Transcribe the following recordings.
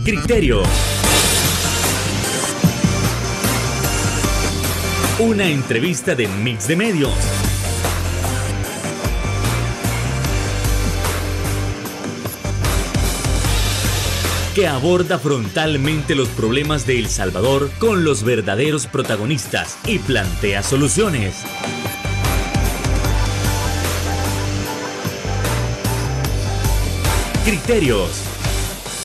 Criterio. Una entrevista de Mix de Medios. Que aborda frontalmente los problemas de El Salvador con los verdaderos protagonistas y plantea soluciones. Criterios.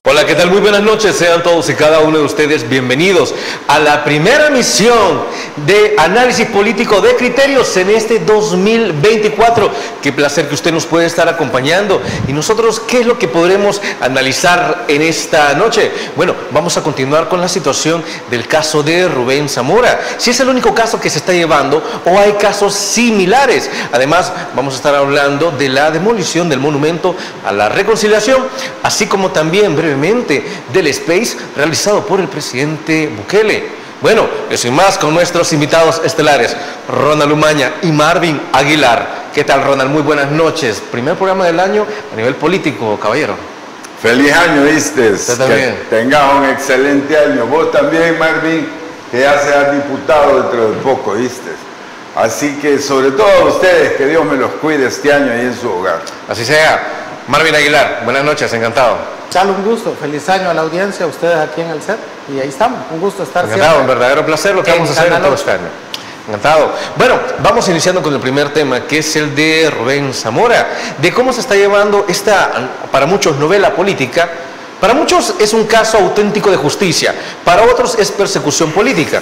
Hola, ¿qué tal? Muy buenas noches, sean todos y cada uno de ustedes bienvenidos a la primera emisión de análisis político de Criterios en este 2024. Qué placer que usted nos puede estar acompañando. Y nosotros, ¿qué es lo que podremos analizar en esta noche? Bueno, vamos a continuar con la situación del caso de Rubén Zamora. Si es el único caso que se está llevando o hay casos similares. Además, vamos a estar hablando de la demolición del monumento a la reconciliación, así como también brevemente del Space realizado por el presidente Bukele. Bueno, y sin más, con nuestros invitados estelares, Ronald Umaña y Marvin Aguilar. ¿Qué tal, Ronald? Muy buenas noches. Primer programa del año a nivel político, caballero. Feliz año, ¿viste? Usted también. Que tengas un excelente año. Vos también, Marvin, que ya seas diputado dentro de poco, ¿viste? Así que, sobre todo a ustedes, que Dios me los cuide este año ahí en su hogar. Así sea. Marvin Aguilar, buenas noches, encantado. Chalo, un gusto, feliz año a la audiencia, a ustedes aquí en el set, y ahí estamos, un gusto estar encantado, siempre. Un verdadero placer lo que vamos a hacer en todo este año. Encantado. Bueno, vamos iniciando con el primer tema, que es el de Rubén Zamora, de cómo se está llevando esta, para muchos, novela política. Para muchos es un caso auténtico de justicia, para otros es persecución política.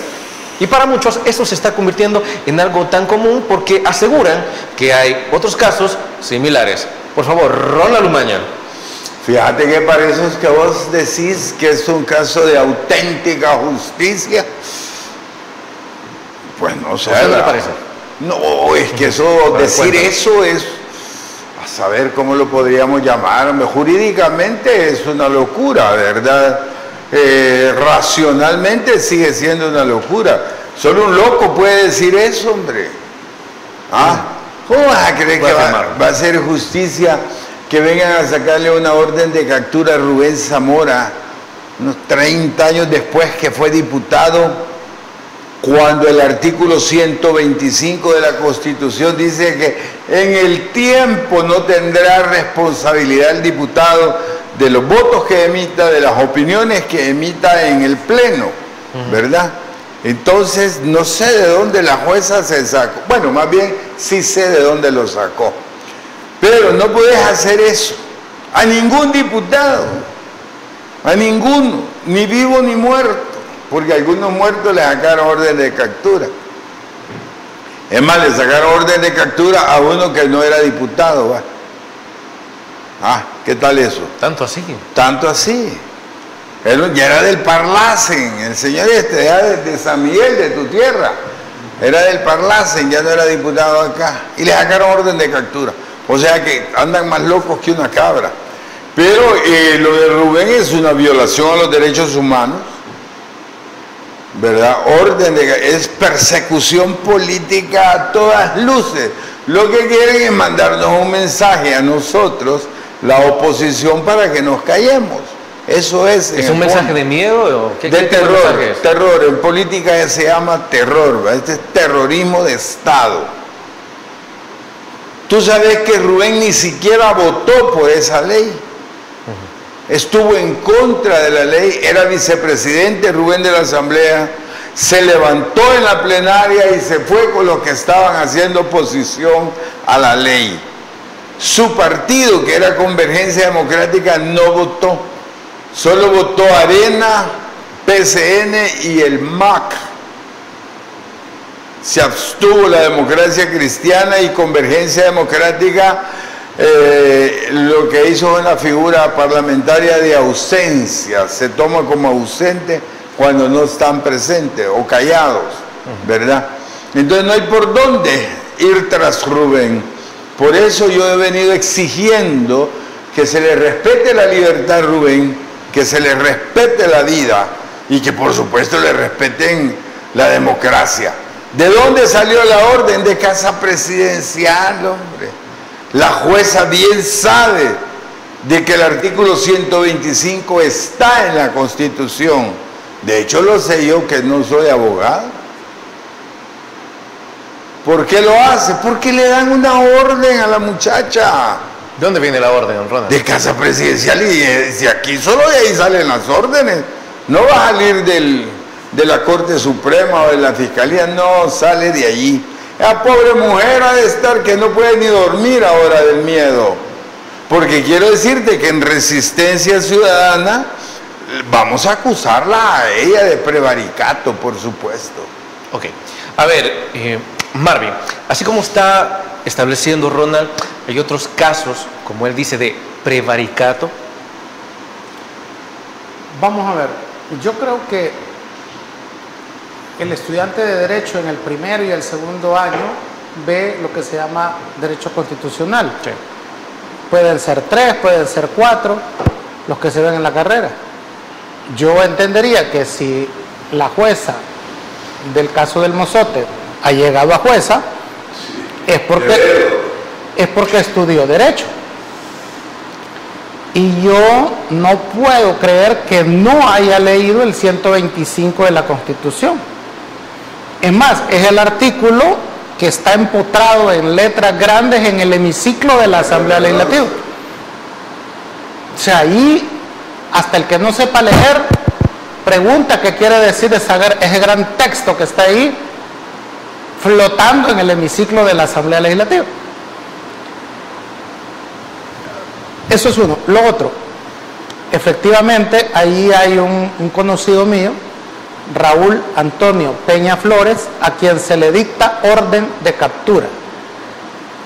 Y para muchos esto se está convirtiendo en algo tan común porque aseguran que hay otros casos similares. Por favor, Ronald Umaña. Fíjate que para eso es que vos decís que es un caso de auténtica justicia. Pues no sé. ¿Qué le parece? No, es que eso, decir eso es, a saber cómo lo podríamos llamar, jurídicamente es una locura, ¿verdad? Racionalmente sigue siendo una locura. Solo un loco puede decir eso, hombre. ¿Ah? ¿Cómo vas a creer que va a ser justicia que vengan a sacarle una orden de captura a Rubén Zamora unos 30 años después que fue diputado, cuando el artículo 125 de la Constitución dice que en el tiempo no tendrá responsabilidad el diputado de los votos que emita, de las opiniones que emita en el Pleno, ¿verdad? Entonces, no sé de dónde la jueza se sacó. Bueno, más bien, sí sé de dónde lo sacó. Pero no puedes hacer eso a ningún diputado, a ninguno, ni vivo ni muerto, porque a algunos muertos le sacaron orden de captura. Es más, le sacaron orden de captura a uno que no era diputado, ¿va? Ah, ¿qué tal eso? ¿Tanto así? Tanto así. Él ya era del Parlacen, el señor este, ya de San Miguel, de tu tierra. Era del Parlacen, ya no era diputado acá. Y le sacaron orden de captura. O sea que andan más locos que una cabra. Pero lo de Rubén es una violación a los derechos humanos, ¿verdad? Es persecución política a todas luces. Lo que quieren es mandarnos un mensaje a nosotros, la oposición, para que nos callemos. Eso es. ¿Es un mensaje de miedo? De terror. Terror. En política se llama terror, ¿verdad? Este es terrorismo de Estado. Tú sabes que Rubén ni siquiera votó por esa ley. Estuvo en contra de la ley, era vicepresidente Rubén de la Asamblea, se levantó en la plenaria y se fue con los que estaban haciendo oposición a la ley. Su partido, que era Convergencia Democrática, no votó. Solo votó Arena, PCN y el MAC. Se abstuvo la Democracia Cristiana y Convergencia Democrática. Lo que hizo es una figura parlamentaria de ausencia. Se toma como ausente cuando no están presentes o callados, ¿verdad? Entonces no hay por dónde ir tras Rubén. Por eso yo he venido exigiendo que se le respete la libertad a Rubén, que se le respete la vida y que por supuesto le respeten la democracia. ¿De dónde salió la orden de casa presidencial, hombre? La jueza bien sabe de que el artículo 125 está en la Constitución. De hecho, lo sé yo, que no soy abogado. ¿Por qué lo hace? Porque le dan una orden a la muchacha. ¿De dónde viene la orden, don Ronald? De Casa Presidencial, y si aquí solo de ahí salen las órdenes. No va a salir de la Corte Suprema o de la Fiscalía, no, sale de allí. La pobre mujer ha de estar que no puede ni dormir ahora del miedo. Porque quiero decirte que en Resistencia Ciudadana vamos a acusarla a ella de prevaricato, por supuesto. Ok. A ver, Marvin, así como está estableciendo Ronald, hay otros casos, como él dice, de prevaricato. Vamos a ver, yo creo que el estudiante de Derecho en el primero y el segundo año ve lo que se llama Derecho Constitucional. Sí. Pueden ser 3, pueden ser 4, los que se ven en la carrera. Yo entendería que si la jueza del caso del Mozote ha llegado a jueza, es porque estudió Derecho. Y yo no puedo creer que no haya leído el 125 de la Constitución. Es más, es el artículo que está empotrado en letras grandes en el hemiciclo de la Asamblea Legislativa. O sea, ahí hasta el que no sepa leer pregunta qué quiere decir ese gran texto que está ahí flotando en el hemiciclo de la Asamblea Legislativa. Eso es uno. Lo otro, efectivamente, ahí hay un conocido mío, Raúl Antonio Peña Flores, a quien se le dicta orden de captura.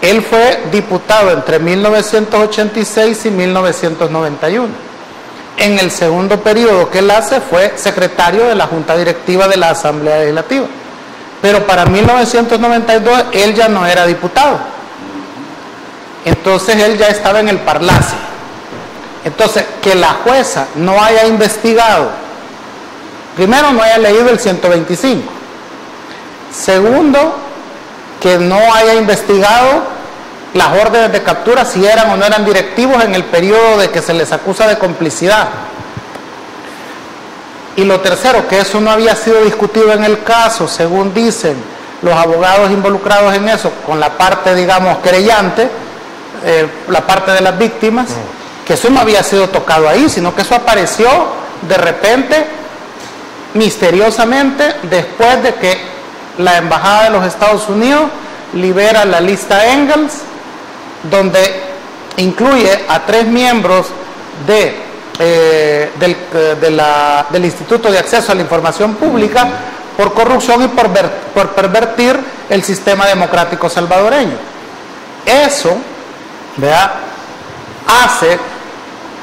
Él fue diputado entre 1986 y 1991. En el segundo periodo que él hace fue secretario de la Junta Directiva de la Asamblea Legislativa. Pero para 1992 él ya no era diputado. Entonces él ya estaba en el Parlace. Entonces, que la jueza no haya investigado, primero, no haya leído el 125. Segundo, que no haya investigado las órdenes de captura, si eran o no eran directivos en el periodo de que se les acusa de complicidad. Y lo tercero, que eso no había sido discutido en el caso, según dicen los abogados involucrados en eso, con la parte, digamos, querellante, la parte de las víctimas, que eso no había sido tocado ahí, sino que eso apareció de repente, misteriosamente, después de que la Embajada de los Estados Unidos libera la lista Engels, donde incluye a 3 miembros del Instituto de Acceso a la Información Pública por corrupción y por pervertir el sistema democrático salvadoreño. Eso, ¿verdad?, hace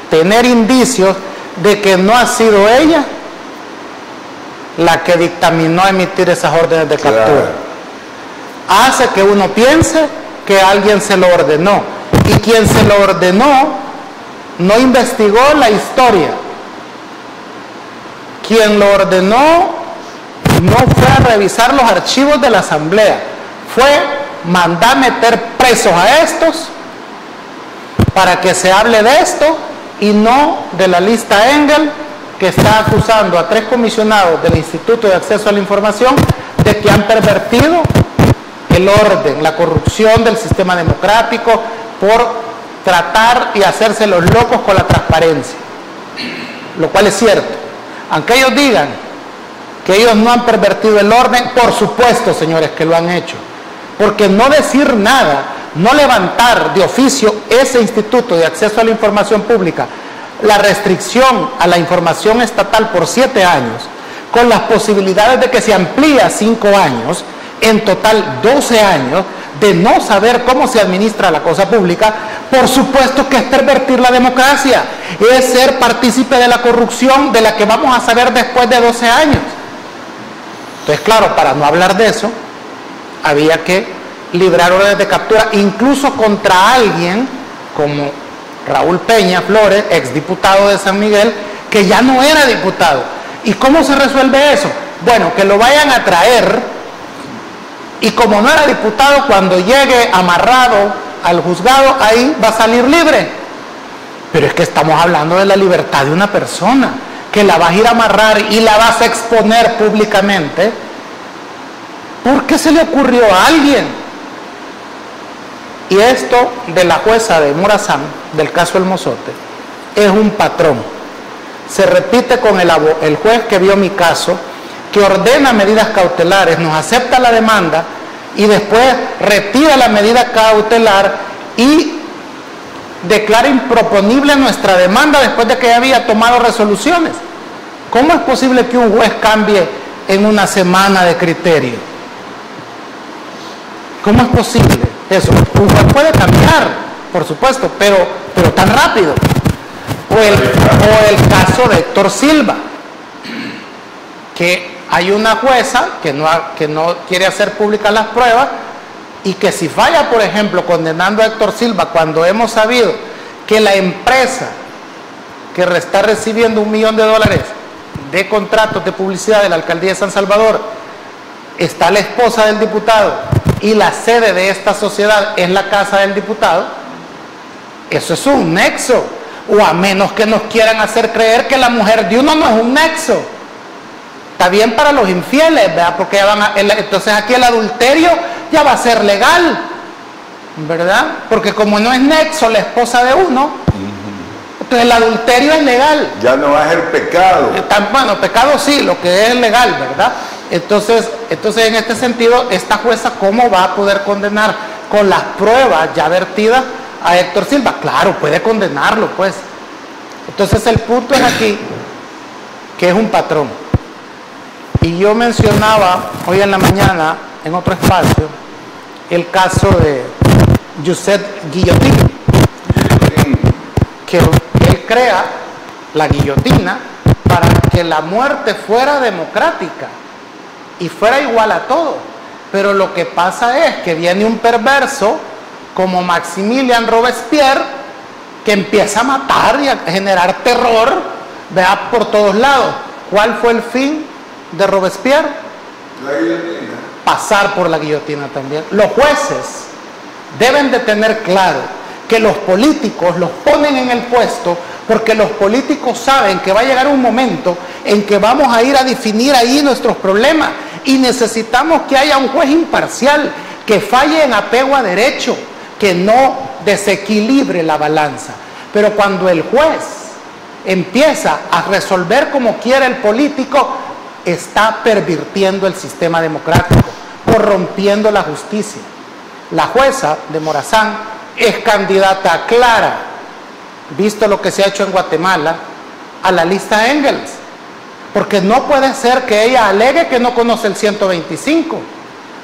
tener indicios de que no ha sido ella la que dictaminó emitir esas órdenes de captura. Claro. Hace que uno piense que alguien se lo ordenó, y quien se lo ordenó no investigó la historia. Quien lo ordenó no fue a revisar los archivos de la Asamblea, fue mandar meter presos a estos para que se hable de esto y no de la lista Engel, que está acusando a 3 comisionados del Instituto de Acceso a la Información de que han pervertido el orden, la corrupción del sistema democrático, por tratar y hacerse los locos con la transparencia, lo cual es cierto. Aunque ellos digan que ellos no han pervertido el orden, por supuesto, señores, que lo han hecho, porque no decir nada, no levantar de oficio ese Instituto de Acceso a la Información Pública, la restricción a la información estatal por 7 años, con las posibilidades de que se amplíe a 5 años, en total 12 años, de no saber cómo se administra la cosa pública, por supuesto que es pervertir la democracia, es ser partícipe de la corrupción de la que vamos a saber después de 12 años. Entonces, claro, para no hablar de eso, había que librar órdenes de captura, incluso contra alguien como Raúl Peña Flores, exdiputado de San Miguel, que ya no era diputado. ¿Y cómo se resuelve eso? Bueno, que lo vayan a traer, y como no era diputado, cuando llegue amarrado al juzgado, ahí va a salir libre. Pero es que estamos hablando de la libertad de una persona, que la vas a ir a amarrar y la vas a exponer públicamente. ¿Por qué se le ocurrió a alguien? Y esto de la jueza de Morazán, del caso El Mozote, es un patrón. Se repite con el juez que vio mi caso, que ordena medidas cautelares, nos acepta la demanda y después retira la medida cautelar y declara improponible nuestra demanda después de que ya había tomado resoluciones. ¿Cómo es posible que un juez cambie en una semana de criterio? ¿Cómo es posible eso? Un juez puede cambiar, por supuesto, pero tan rápido. O el caso de Héctor Silva, que hay una jueza que no quiere hacer públicas las pruebas y que si falla, por ejemplo, condenando a Héctor Silva, cuando hemos sabido que la empresa que está recibiendo $1 millón de contratos de publicidad de la alcaldía de San Salvador, está la esposa del diputado y la sede de esta sociedad es la casa del diputado, eso es un nexo. O a menos que nos quieran hacer creer que la mujer de uno no es un nexo. Está bien para los infieles, ¿verdad? Porque ya entonces aquí el adulterio ya va a ser legal, ¿verdad? Porque como no es nexo la esposa de uno, entonces el adulterio es legal. Ya no va a ser pecado. Bueno, pecado sí, lo que es legal, ¿verdad? Entonces en este sentido, esta jueza, ¿cómo va a poder condenar con las pruebas ya vertidas a Héctor Silva? Claro, puede condenarlo, pues. Entonces el punto es aquí que es un patrón. Y yo mencionaba hoy en la mañana, en otro espacio, el caso de Josep Guillotín, que él crea la guillotina para que la muerte fuera democrática y fuera igual a todo. Pero lo que pasa es que viene un perverso como Maximilien Robespierre, que empieza a matar y a generar terror, vea, por todos lados. ¿Cuál fue el fin de Robespierre? La guillotina. Pasar por la guillotina también. Los jueces deben de tener claro que los políticos los ponen en el puesto porque los políticos saben que va a llegar un momento en que vamos a ir a definir ahí nuestros problemas y necesitamos que haya un juez imparcial que falle en apego a derecho, que no desequilibre la balanza. Pero cuando el juez empieza a resolver como quiere el político, está pervirtiendo el sistema democrático, corrompiendo la justicia. La jueza de Morazán es candidata clara, visto lo que se ha hecho en Guatemala, a la lista Engels, porque no puede ser que ella alegue que no conoce el 125.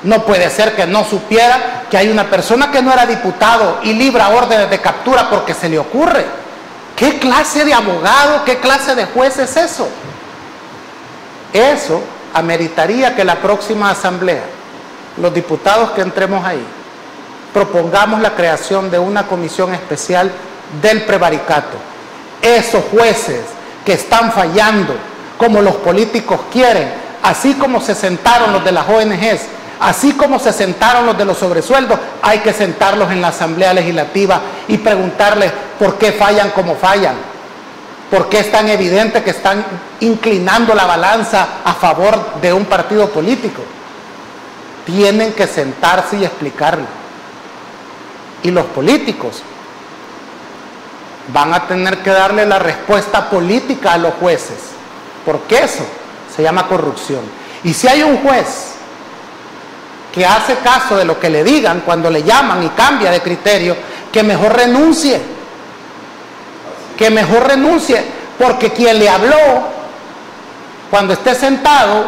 No puede ser que no supiera que hay una persona que no era diputado y libra órdenes de captura porque se le ocurre. ¿Qué clase de abogado, qué clase de juez es eso? Eso ameritaría que la próxima asamblea, los diputados que entremos ahí, propongamos la creación de una comisión especial del prevaricato. Esos jueces que están fallando, como los políticos quieren, así como se sentaron los de las ONGs, así como se sentaron los de los sobresueldos, hay que sentarlos en la Asamblea Legislativa y preguntarles por qué fallan como fallan, por qué es tan evidente que están inclinando la balanza a favor de un partido político. Tienen que sentarse y explicarlo. Y los políticos van a tener que darle la respuesta política a los jueces, porque eso se llama corrupción. Y si hay un juez que hace caso de lo que le digan cuando le llaman y cambia de criterio, que mejor renuncie, porque quien le habló, cuando esté sentado,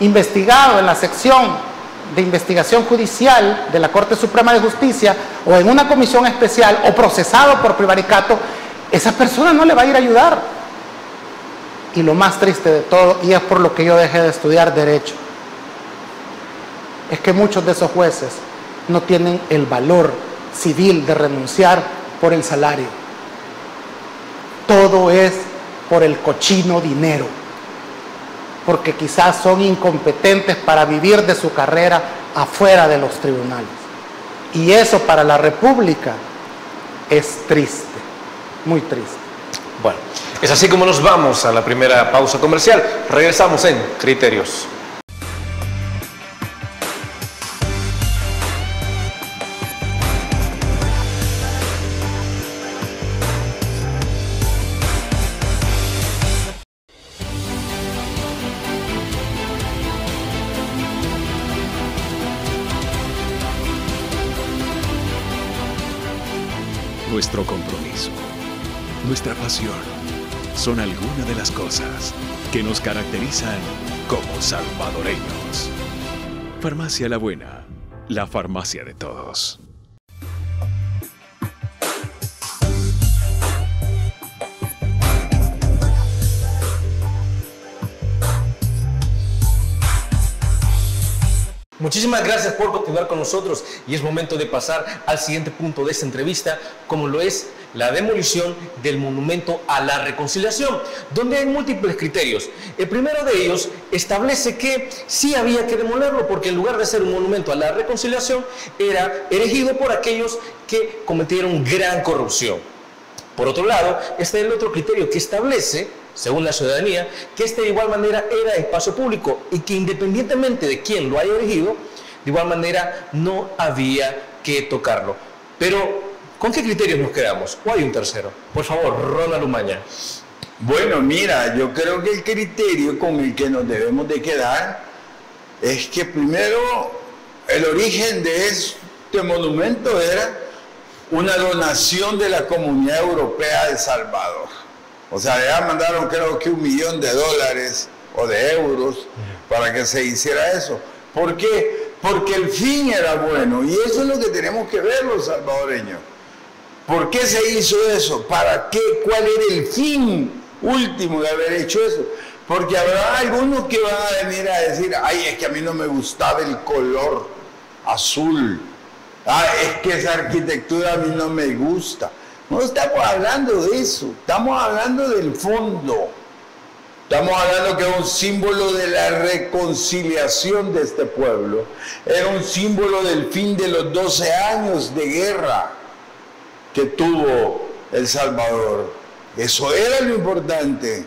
investigado en la sección de investigación judicial de la Corte Suprema de Justicia o en una comisión especial o procesado por prevaricato, esa persona no le va a ir a ayudar. Y lo más triste de todo, y es por lo que yo dejé de estudiar derecho, es que muchos de esos jueces no tienen el valor civil de renunciar por el salario. Todo es por el cochino dinero, porque quizás son incompetentes para vivir de su carrera afuera de los tribunales. Y eso para la República es triste. muy triste. Bueno, es así como nos vamos a la primera pausa comercial. Regresamos en Criterios. Nuestro compromiso, nuestra pasión, son algunas de las cosas que nos caracterizan como salvadoreños. Farmacia La Buena, la farmacia de todos. Muchísimas gracias por continuar con nosotros y es momento de pasar al siguiente punto de esta entrevista, como lo es la demolición del monumento a la reconciliación, donde hay múltiples criterios. El primero de ellos establece que sí había que demolerlo porque en lugar de ser un monumento a la reconciliación era erigido por aquellos que cometieron gran corrupción. Por otro lado, está el otro criterio que establece, según la ciudadanía, que de igual manera era espacio público y que independientemente de quién lo haya erigido, de igual manera no había que tocarlo. Pero, ¿con qué criterios nos quedamos? ¿O hay un tercero? Por favor, Ronald Umaña. Bueno, mira, yo creo que el criterio con el que nos debemos de quedar es que primero el origen de este monumento era una donación de la Comunidad Europea de El Salvador. O sea, ya mandaron creo que $1 millón o de euros para que se hiciera eso. ¿Por qué? Porque el fin era bueno y eso es lo que tenemos que ver los salvadoreños. ¿Por qué se hizo eso? ¿Para qué? ¿Cuál era el fin último de haber hecho eso? Porque habrá algunos que van a venir a decir, ay, es que a mí no me gustaba el color azul. Ah, es que esa arquitectura a mí no me gusta. No estamos hablando de eso, estamos hablando del fondo. Estamos hablando que es un símbolo de la reconciliación de este pueblo. Era un símbolo del fin de los 12 años de guerra que tuvo El Salvador. Eso era lo importante.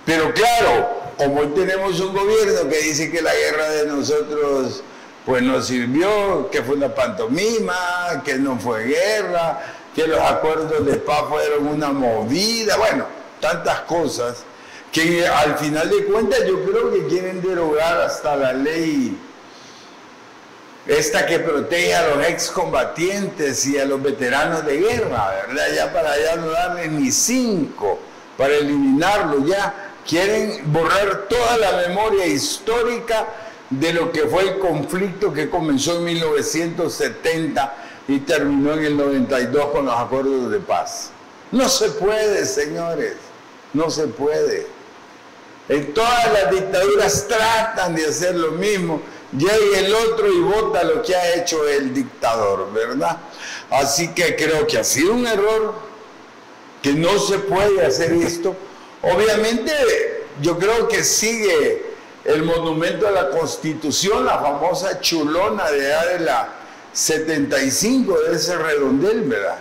Pero claro, como hoy tenemos un gobierno que dice que la guerra de nosotros pues no sirvió, que fue una pantomima, que no fue guerra, que los acuerdos de paz fueron una movida, bueno, tantas cosas, que al final de cuentas yo creo que quieren derogar hasta la ley esta que protege a los excombatientes y a los veteranos de guerra, ¿verdad? Ya para ya no darles ni 5, para eliminarlo ya. Quieren borrar toda la memoria histórica de lo que fue el conflicto que comenzó en 1970 y terminó en el 92 con los acuerdos de paz. No se puede, señores, no se puede. En todas las dictaduras tratan de hacer lo mismo. Llega el otro y vota lo que ha hecho el dictador, ¿verdad? Así que creo que ha sido un error, que no se puede hacer esto. Obviamente, yo creo que sigue el monumento a la Constitución, la famosa chulona de allá de la 75, de ese redondel, ¿verdad?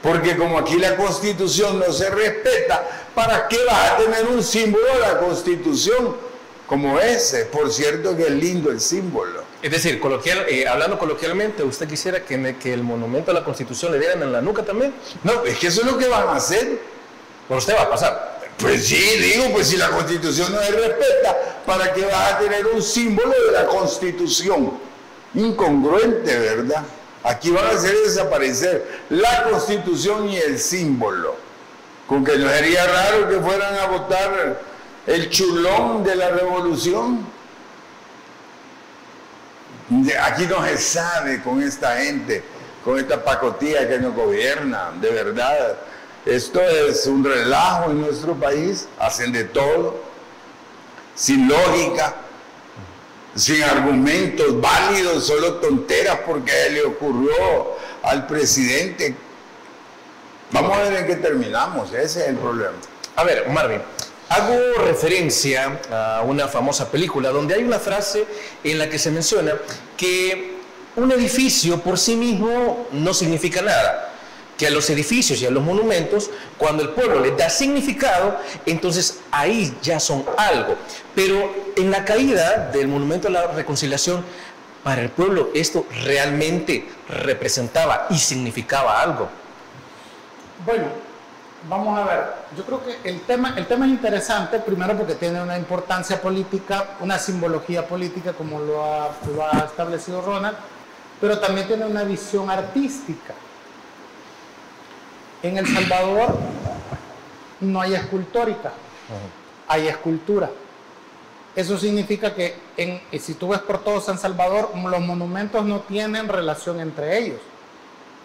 Porque como aquí la Constitución no se respeta, ¿para qué vas a tener un símbolo de la Constitución como ese? Por cierto que es lindo el símbolo. Es decir, hablando coloquialmente, ¿usted quisiera que el monumento a la Constitución le dieran en la nuca también? No, es que eso es lo que van a hacer. Por usted va a pasar. Pues sí, digo, pues si la Constitución no se respeta, ¿para qué vas a tener un símbolo de la Constitución? Incongruente, ¿verdad? Aquí van a hacer desaparecer la Constitución y el símbolo. Con que no sería raro que fueran a votar el chulón de la revolución. Aquí no se sabe con esta gente, con esta pacotilla que nos gobierna, de verdad. Esto es un relajo en nuestro país, hacen de todo, sin lógica, sin argumentos válidos, solo tonteras porque le ocurrió al presidente. Vamos a ver en qué terminamos, ese es el problema. A ver, Marvin, hago referencia a una famosa película donde hay una frase en la que se menciona que un edificio por sí mismo no significa nada, que a los edificios y a los monumentos, cuando el pueblo les da significado, entonces ahí ya son algo. Pero en la caída del Monumento a la Reconciliación, para el pueblo esto realmente representaba y significaba algo. Bueno, vamos a ver, yo creo que el tema es interesante, primero porque tiene una importancia política, una simbología política como lo ha establecido Ronald, pero también tiene una visión artística. En El Salvador no hay escultórica, hay escultura. Eso significa que si tú ves por todo San Salvador, los monumentos no tienen relación entre ellos.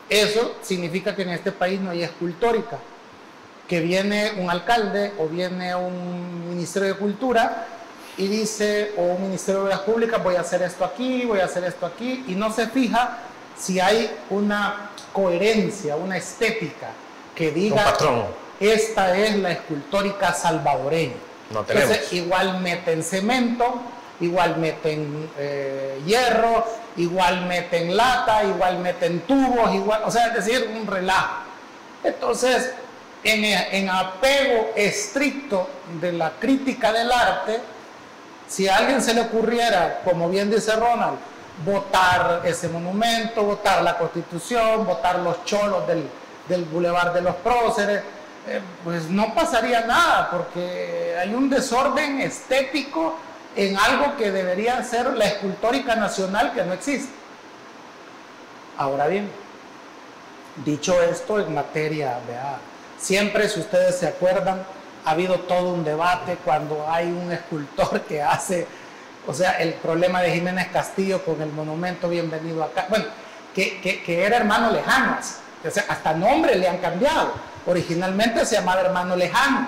Eso significa que en este país no hay escultórica, que viene un alcalde o viene un ministerio de cultura y dice, o un ministerio de obras públicas, voy a hacer esto aquí, voy a hacer esto aquí, y no se fija si hay una coherencia, una estética que diga, un patrón. Esta es la escultórica salvadoreña. No tenemos. Entonces, igual meten cemento, igual meten hierro, igual meten lata, igual meten tubos, igual, o sea, es decir, un relajo. Entonces, en apego estricto de la crítica del arte, si a alguien se le ocurriera, como bien dice Ronald, votar ese monumento, votar la Constitución, votar los cholos del Boulevard de los Próceres, pues no pasaría nada, porque hay un desorden estético en algo que debería ser la escultórica nacional, que no existe. Ahora bien, dicho esto, en materia, siempre, si ustedes se acuerdan, ha habido todo un debate cuando hay un escultor que hace, o sea, el problema de Jiménez Castillo con el monumento Bienvenido Acá, bueno, que era hermano lejano, o sea, hasta nombre le han cambiado. Originalmente se llamaba hermano lejano,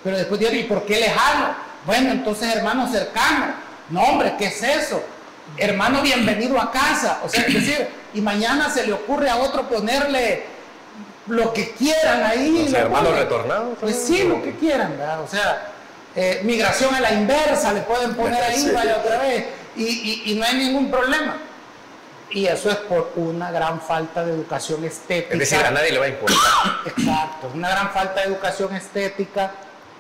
pero después dijeron, ¿y por qué lejano? Bueno, entonces hermano cercano. No, hombre, ¿qué es eso? Hermano bienvenido a casa. O sea, es decir, y mañana se le ocurre a otro ponerle lo que quieran ahí. O sea, hermano retornado. Pues sí, lo que quieran, ¿verdad? O sea, migración a la inversa, le pueden poner ahí, sí, vaya otra vez, y no hay ningún problema. Y eso es por una gran falta de educación estética. Es decir, a nadie le va a importar. Exacto, una gran falta de educación estética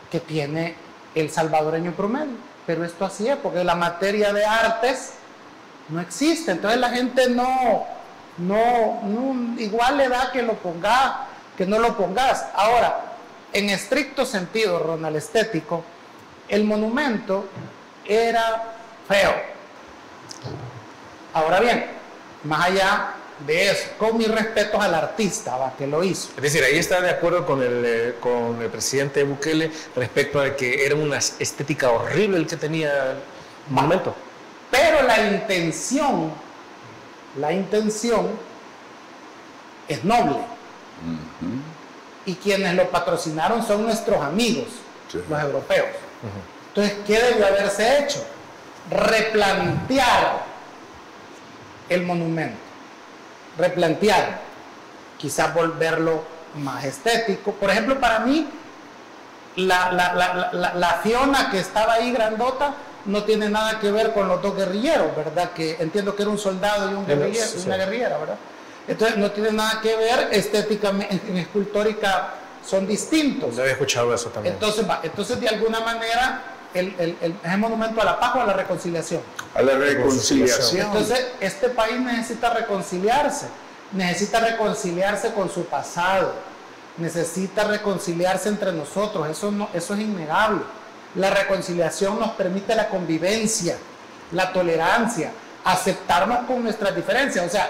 que tiene el salvadoreño promedio. Pero esto así es, porque la materia de artes no existe. Entonces la gente no igual le da que lo pongas, que no lo pongas. Ahora, en estricto sentido, Ronald, estético, el monumento era feo. Ahora bien, más allá de eso, con mis respetos al artista que lo hizo. Es decir, ahí está de acuerdo con el presidente Bukele respecto a que era una estética horrible el que tenía el monumento. Pero la intención es noble. Y quienes lo patrocinaron son nuestros amigos, sí, los europeos. Entonces, ¿qué debió haberse hecho? Replantear el monumento, replantear, quizás volverlo más estético. Por ejemplo, para mí, la Fiona que estaba ahí grandota no tiene nada que ver con los dos guerrilleros, ¿verdad? Que entiendo que era un soldado y un guerrillero, sí, una guerrillera, ¿verdad? Entonces no tiene nada que ver, estéticamente, en escultórica son distintos. Yo había escuchado eso también. Entonces de alguna manera, ¿es monumento a la paz o a la reconciliación? A la reconciliación. Entonces, este país necesita reconciliarse con su pasado, necesita reconciliarse entre nosotros, eso es innegable. La reconciliación nos permite la convivencia, la tolerancia, aceptarnos con nuestras diferencias. O sea,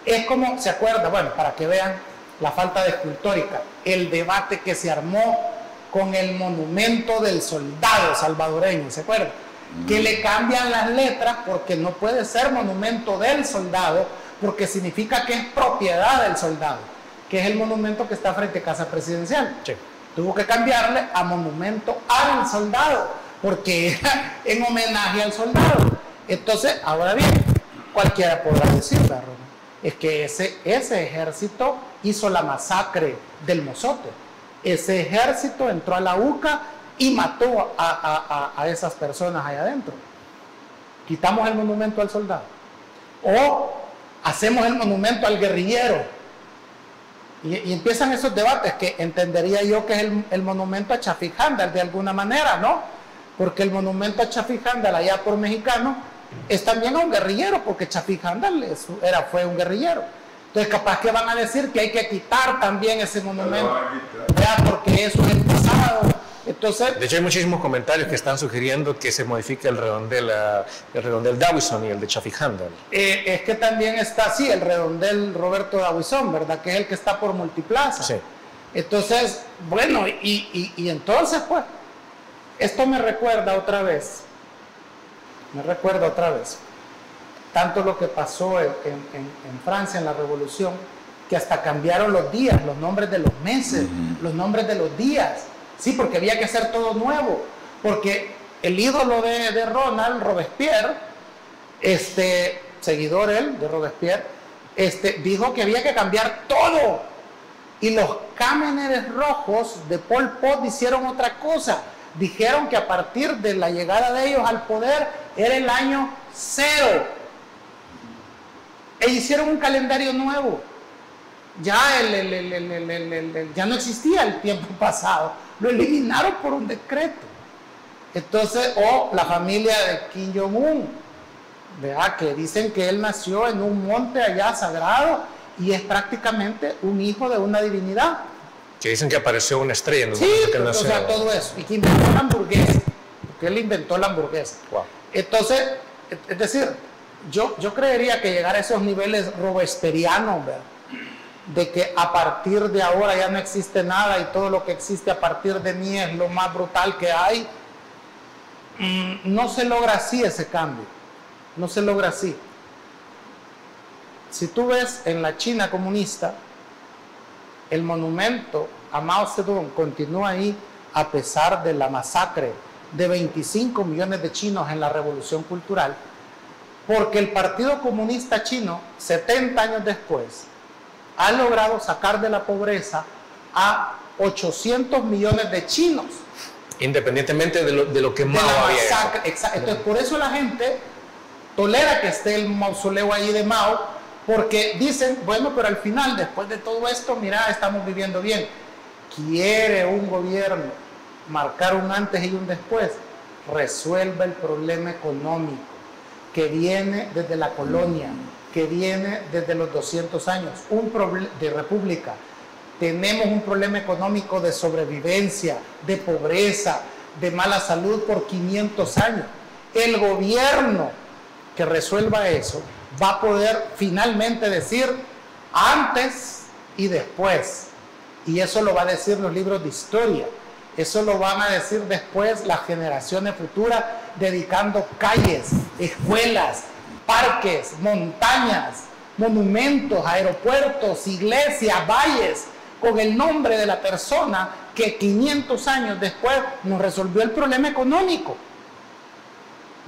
es como, ¿se acuerda? Bueno, para que vean la falta de escultórica, el debate que se armó con el monumento del soldado salvadoreño, ¿se acuerdan? Que le cambian las letras porque no puede ser monumento del soldado, porque significa que es propiedad del soldado, que es el monumento que está frente a Casa Presidencial. Sí. Tuvo que cambiarle a monumento al soldado, porque era en homenaje al soldado. Entonces, ahora bien, cualquiera podrá decir, ¿verdad? Es que ese ejército hizo la masacre del Mozote. Ese ejército entró a la UCA y mató a esas personas allá adentro. Quitamos el monumento al soldado o hacemos el monumento al guerrillero. Y empiezan esos debates que entendería yo que es el monumento a Chafik Handal de alguna manera, ¿no? Porque el monumento a Chafik Handal allá por Mexicano es también a un guerrillero, porque Chafik Handal fue un guerrillero. Entonces capaz que van a decir que hay que quitar también ese monumento, ¿verdad? Porque eso es el pasado. Entonces, de hecho hay muchísimos comentarios que están sugiriendo que se modifique el redondel Dawison y el de Chafik Handal. Es que también está así el redondel Roberto Dawison, ¿verdad? Que es el que está por Multiplaza. Sí. Entonces, bueno, y entonces pues, esto me recuerda otra vez, tanto lo que pasó en Francia en la Revolución, que hasta cambiaron los días, los nombres de los meses, los nombres de los días. Sí, porque había que hacer todo nuevo, porque el ídolo de Ronald, Robespierre, seguidor él de Robespierre, dijo que había que cambiar todo, y los Cámenes Rojos de Pol Pot hicieron otra cosa, dijeron que a partir de la llegada de ellos al poder era el año 0, e hicieron un calendario nuevo. Ya ya no existía el tiempo pasado, lo eliminaron por un decreto. Entonces, la familia de Kim Jong-un, ¿verdad? Que dicen que él nació en un monte allá sagrado y es prácticamente un hijo de una divinidad. Que dicen que apareció una estrella en los sí, que nació. O sea, todo eso. Y que inventó la hamburguesa, porque él inventó la hamburguesa. Wow. Entonces, es decir, yo creería que llegar a esos niveles robesperianos, ¿verdad? De que a partir de ahora ya no existe nada y todo lo que existe a partir de mí es lo más brutal que hay, no se logra así ese cambio, no se logra así. Si tú ves en la China comunista, el monumento a Mao Zedong continúa ahí a pesar de la masacre de 25 millones de chinos en la Revolución Cultural, porque el Partido Comunista Chino, 70 años después, ha logrado sacar de la pobreza a 800 millones de chinos. Independientemente de lo que Mao había hecho. Exacto. Entonces, por eso la gente tolera que esté el mausoleo ahí de Mao, porque dicen, bueno, pero al final, después de todo esto, mira, estamos viviendo bien. Quiere un gobierno marcar un antes y un después, resuelva el problema económico que viene desde la colonia, que viene desde los 200 años, un problema de república. Tenemos un problema económico de sobrevivencia, de pobreza, de mala salud por 500 años. El gobierno que resuelva eso va a poder finalmente decir antes y después. Y eso lo va a decir los libros de historia. Eso lo van a decir después las generaciones futuras, dedicando calles, escuelas, parques, montañas, monumentos, aeropuertos, iglesias, valles, con el nombre de la persona que 500 años después nos resolvió el problema económico.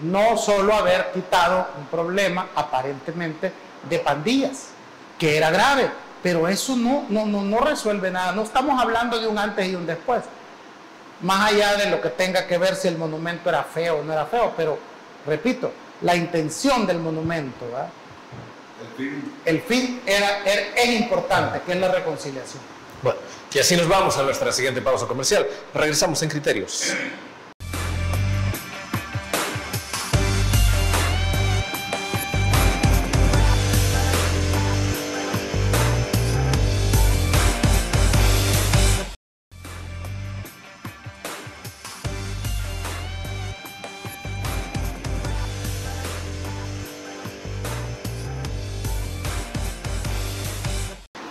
No solo haber quitado un problema aparentemente de pandillas, que era grave, pero eso no resuelve nada. No estamos hablando de un antes y un después, más allá de lo que tenga que ver si el monumento era feo o no era feo, pero repito, la intención del monumento, ¿verdad? El fin es importante, que es la reconciliación. Bueno, y así nos vamos a nuestra siguiente pausa comercial. Regresamos en Criterios.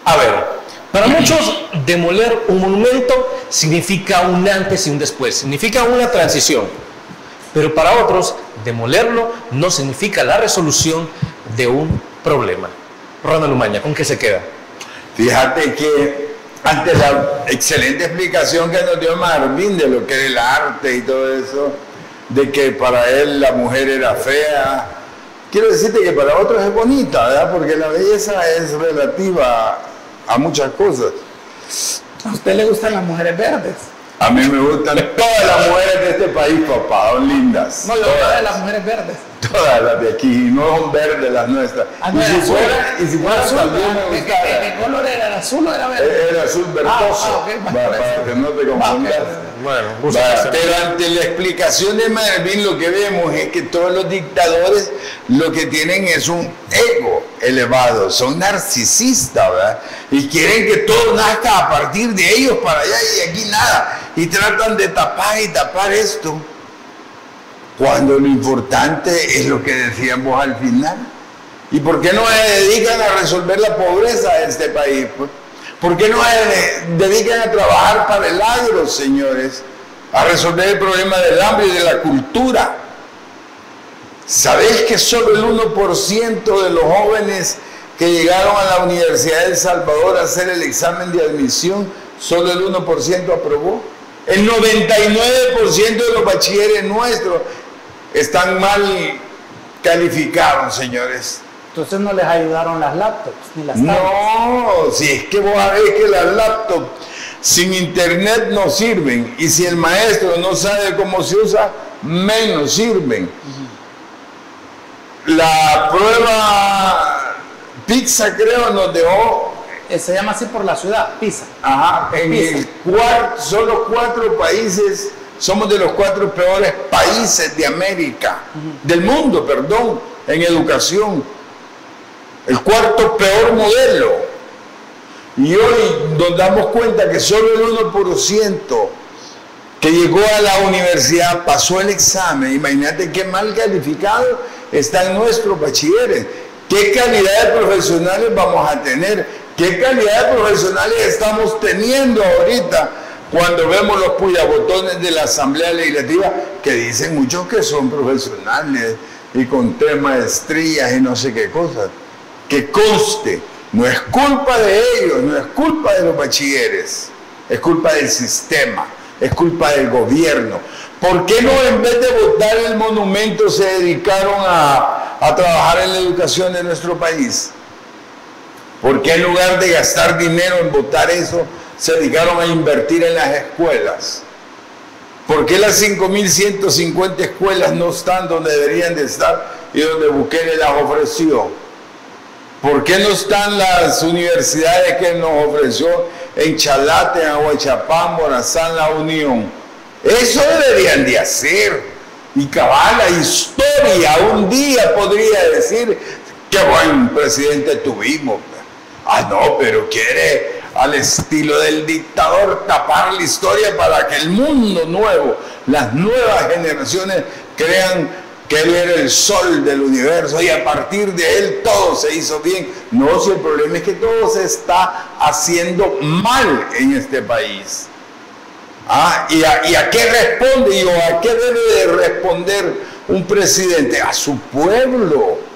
A ver, para muchos demoler un monumento significa un antes y un después, significa una transición. Pero para otros, demolerlo no significa la resolución de un problema. Ronald Umaña, ¿con qué se queda? Fíjate que ante la excelente explicación que nos dio Marvin de lo que era el arte y todo eso, de que para él la mujer era fea, quiero decirte que para otros es bonita, ¿verdad? Porque la belleza es relativa a muchas cosas. ¿A usted le gustan las mujeres verdes? A mí me gustan todas las mujeres de este país, papá, son lindas. No, yo hablo de las mujeres verdes. todas las de aquí, no son verdes las nuestras. Y si fuera también me gustara. ¿Qué color era? ¿Era azul o era verde? Era azul verdoso, para que no te confundas. Pero ante la explicación de Marvin, lo que vemos es que todos los dictadores lo que tienen es un ego elevado, son narcisistas, ¿verdad? Y quieren que todo nazca a partir de ellos para allá y aquí nada. Y tratan de tapar esto. Cuando lo importante es lo que decíamos al final. ¿Y por qué no se dedican a resolver la pobreza de este país? Pues? ¿Por qué no se dedican a trabajar para el agro, señores? A resolver el problema del hambre y de la cultura. ¿Sabéis que solo el 1% de los jóvenes que llegaron a la Universidad de El Salvador a hacer el examen de admisión, solo el 1% aprobó? El 99% de los bachilleres nuestros están mal calificados, señores. Entonces no les ayudaron las laptops ni las tablets. No, si es que vos sabés que las laptops sin internet no sirven, y si el maestro no sabe cómo se usa, menos sirven. La prueba PISA, creo, nos dejó... Se llama así por la ciudad, PISA. Ajá, en solo 4 países, somos de los 4 peores países de América, del mundo, perdón, en educación. El 4º peor modelo. Y hoy nos damos cuenta que solo el 1% que llegó a la universidad pasó el examen. Imagínate qué mal calificados están nuestros bachilleres. ¿Qué calidad de profesionales vamos a tener? ¿Qué calidad de profesionales estamos teniendo ahorita cuando vemos los puyabotones de la Asamblea Legislativa que dicen muchos que son profesionales y con 3 maestrías y no sé qué cosas? Que conste, no es culpa de ellos, no es culpa de los bachilleres, es culpa del sistema, es culpa del gobierno. ¿Por qué no en vez de votar el monumento se dedicaron a trabajar en la educación de nuestro país? ¿Por qué en lugar de gastar dinero en votar eso, se dedicaron a invertir en las escuelas? ¿Por qué las 5.150 escuelas no están donde deberían de estar y donde Bukele las ofreció? ¿Por qué no están las universidades que nos ofreció en Chalate, en Aguachapán, Morazán, La Unión? Eso deberían de hacer. Y cabal, la historia un día podría decir qué buen presidente tuvimos. Ah, no, pero quiere al estilo del dictador tapar la historia para que el mundo nuevo, las nuevas generaciones crean que él era el sol del universo y a partir de él todo se hizo bien. No, si el problema es que todo se está haciendo mal en este país. ¿Y a qué responde o a qué debe de responder un presidente? A su pueblo.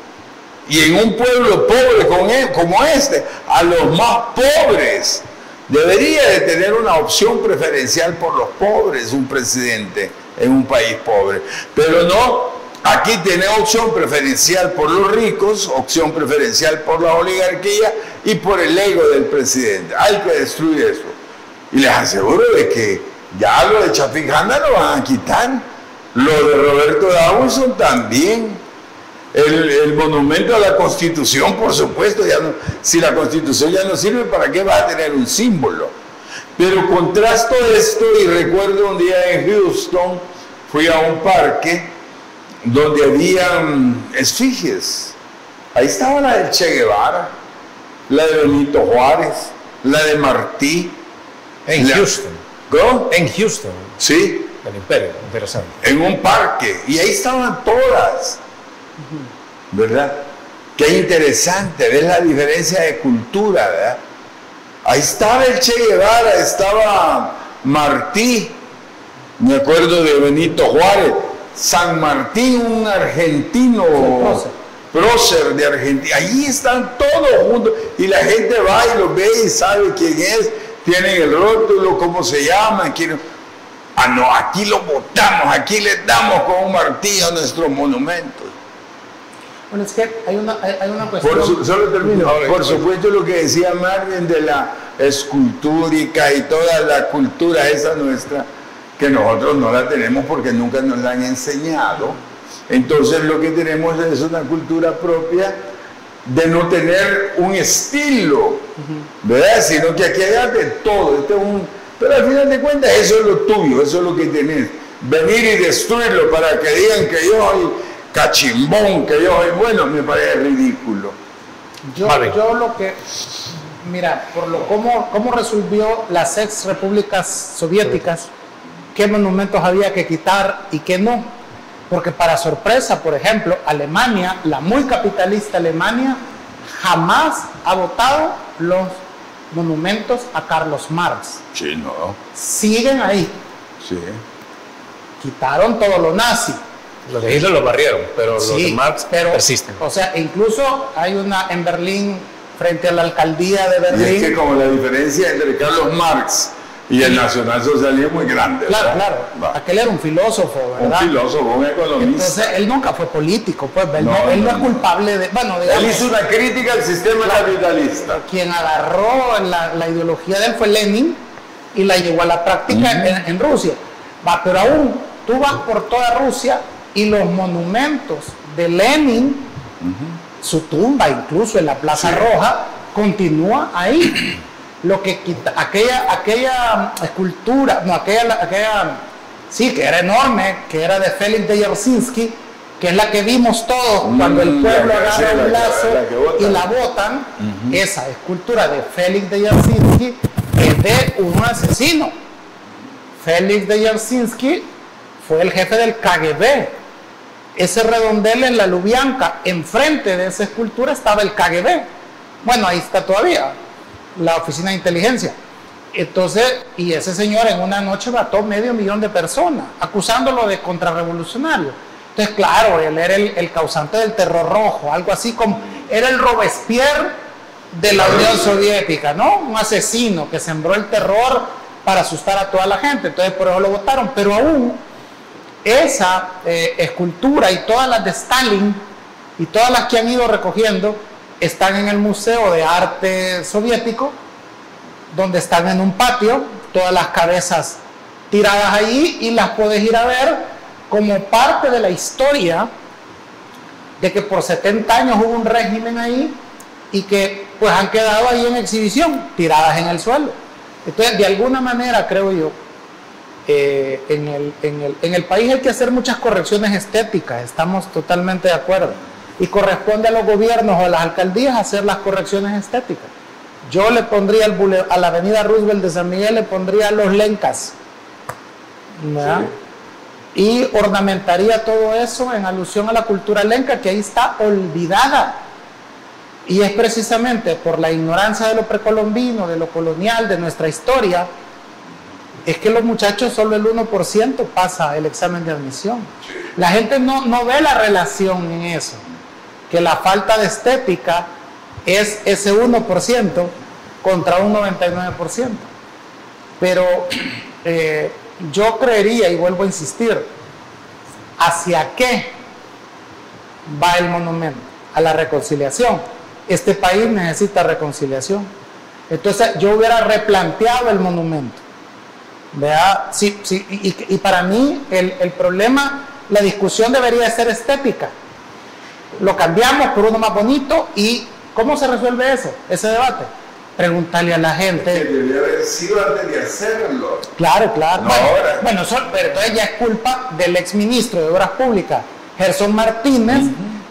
Y en un pueblo pobre como este, a los más pobres. Debería de tener una opción preferencial por los pobres un presidente en un país pobre. Pero no. Aquí tiene opción preferencial por los ricos, opción preferencial por la oligarquía y por el ego del presidente. Hay que destruir eso. Y les aseguro de que ya lo de Chapinjanda lo van a quitar. Lo de Roberto Dawson también. El monumento a la Constitución, por supuesto, ya no, si la Constitución ya no sirve, ¿para qué va a tener un símbolo? Pero contrasto esto y recuerdo un día en Houston, fui a un parque donde habían esfigies. Ahí estaba la de Che Guevara, la de Benito Juárez, la de Martí. En Houston. ¿Cómo? En Houston. Sí. Del Imperio, interesante. En un parque. Y ahí estaban todas. ¿Verdad? Qué interesante, ves la diferencia de cultura, ¿verdad? Ahí estaba el Che Guevara, estaba Martí, me acuerdo de Benito Juárez, San Martín, un argentino, prócer de Argentina, allí están todos juntos y la gente va y los ve y sabe quién es, tienen el rótulo, cómo se llama, quién... Ah, no, aquí lo botamos, aquí le damos con un martillo a nuestros monumentos. Bueno, es que hay una cuestión... Solo termino. Por supuesto lo que decía Marvin de la escultúrica y toda la cultura esa nuestra, que nosotros no la tenemos porque nunca nos la han enseñado. Entonces lo que tenemos es una cultura propia de no tener un estilo, ¿verdad? Sino que aquí hay de todo. Pero al final de cuentas eso es lo tuyo, eso es lo que tenés. Venir y destruirlo para que digan que yo soy cachimbón, que yo soy bueno, me parece ridículo. Yo lo que... Mira, cómo resolvió las ex repúblicas soviéticas, qué monumentos había que quitar y qué no. Porque para sorpresa, por ejemplo, Alemania, la muy capitalista Alemania, jamás ha votado los monumentos a Carlos Marx. Sí, no. Siguen ahí. Sí. Quitaron todo lo nazi. Los de Hitler lo barrieron, pero los de Marx persisten. O sea, incluso hay una en Berlín, frente a la alcaldía de Berlín. Y es que como la diferencia entre Carlos Marx y el nacionalsocialismo es muy grande. Claro, ¿verdad? claro. Aquel era un filósofo, ¿verdad? Un filósofo, un economista. Entonces, él nunca fue político, pues. Él no es culpable de... Bueno, digamos, él hizo una crítica al sistema capitalista. Quien agarró la ideología de él fue Lenin y la llevó a la práctica en Rusia. Pero aún, tú vas por toda Rusia y los monumentos de Lenin, su tumba incluso en la Plaza Roja, continúa ahí. Lo que quita, aquella escultura, sí, que era enorme, que era de Félix de Yersinsky, que es la que vimos todos cuando el pueblo agarra un lazo y la botan. Esa escultura de Félix de Yersinsky es de un asesino. Félix de Yersinsky fue el jefe del KGB. Ese redondel en la Lubyanka, enfrente de esa escultura estaba el KGB. Bueno, ahí está todavía la oficina de inteligencia. Entonces, y ese señor en una noche mató 500.000 de personas, acusándolo de contrarrevolucionario. Entonces, claro, él era el causante del terror rojo, algo así como, era el Robespierre de la Unión Soviética, ¿no? Un asesino que sembró el terror para asustar a toda la gente. Entonces, por eso lo votaron. Pero aún, esa escultura y todas las de Stalin y todas las que han ido recogiendo están en el Museo de Arte Soviético, donde están en un patio, todas las cabezas tiradas allí, y las puedes ir a ver como parte de la historia de que por 70 años hubo un régimen ahí y que pues han quedado ahí en exhibición, tiradas en el suelo. Entonces, de alguna manera, creo yo, en el país hay que hacer muchas correcciones estéticas, estamos totalmente de acuerdo, y corresponde a los gobiernos o a las alcaldías hacer las correcciones estéticas. Yo le pondría a la avenida Roosevelt de San Miguel, le pondría los lencas, ¿verdad? Sí. Y ornamentaría todo eso en alusión a la cultura lenca, que ahí está olvidada, y es precisamente por la ignorancia de lo precolombino, de lo colonial, de nuestra historia, es que los muchachos, solo el 1% pasa el examen de admisión. La gente no ve la relación en eso, que la falta de estética es ese 1% contra un 99%. Pero yo creería, y vuelvo a insistir, ¿hacia qué va el monumento? A la reconciliación. Este país necesita reconciliación. Entonces yo hubiera replanteado el monumento. ¿Verdad? Sí, y para mí el problema, la discusión debería ser estética. Lo cambiamos por uno más bonito. ¿Y cómo se resuelve eso? Ese debate. Preguntarle a la gente. Es que debería haber sido antes de hacerlo. Claro. No, bueno, pero entonces ya es culpa del exministro de Obras Públicas, Gerson Martínez,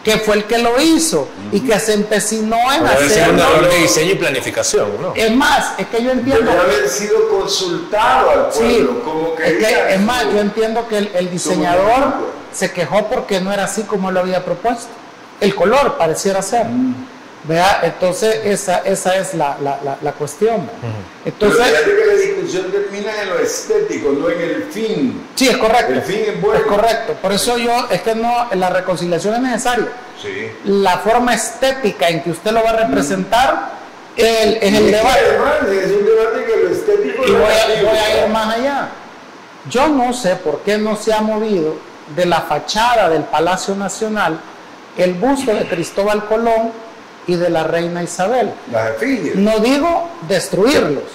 que fue el que lo hizo y que se empecinó en hacerlo. Un error de diseño y planificación, ¿no? Es más, es que yo entiendo. Debe haber sido consultado al pueblo, como que es más, yo entiendo que el diseñador se quejó porque no era así como lo había propuesto. El color pareciera ser. ¿Vea? Entonces esa es la cuestión. Entonces, pero fíjate que la discusión termina en lo estético, no en el fin. Sí, es correcto. El fin es bueno. Es correcto. Por eso la reconciliación es necesaria. Sí. La forma estética en que usted lo va a representar es el debate. Además, es un debate que lo estético. Y voy a ir más allá. Yo no sé por qué no se ha movido de la fachada del Palacio Nacional el busto de Cristóbal Colón y de la reina Isabel. Las efigies. No digo destruirlos,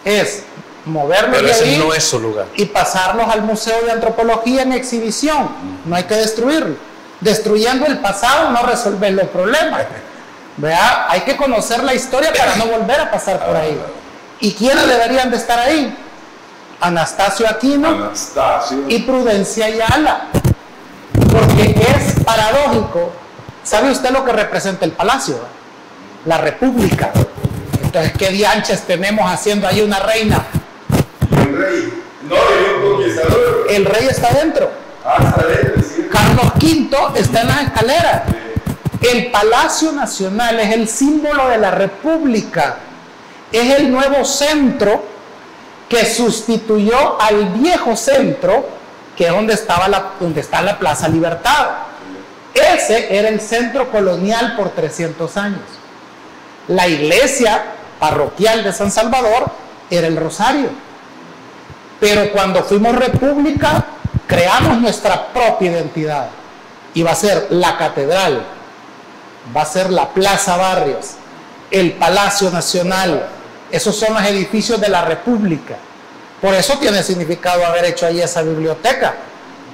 es moverlos Pero de ese ahí no es su lugar. y pasarlos al Museo de Antropología en exhibición. No hay que destruirlo. Destruyendo el pasado no resolver los problemas. ¿Vea? Hay que conocer la historia para no volver a pasar por ahí. ¿Y quiénes deberían de estar ahí? Anastasio Aquino y Prudencia Ayala. Porque es paradójico. ¿Sabe usted lo que representa el palacio? La república. Entonces, ¿qué dianches tenemos haciendo ahí una reina? El rey. No, el conquistador. El rey está dentro. Está dentro, sí. Carlos V está en las escaleras. El Palacio Nacional es el símbolo de la república. Es el nuevo centro que sustituyó al viejo centro, que es donde está la Plaza Libertad. Ese era el centro colonial por 300 años. La iglesia parroquial de San Salvador era el Rosario. Pero cuando fuimos república, creamos nuestra propia identidad. Y va a ser la catedral, va a ser la Plaza Barrios, el Palacio Nacional. Esos son los edificios de la república. Por eso tiene significado haber hecho ahí esa biblioteca,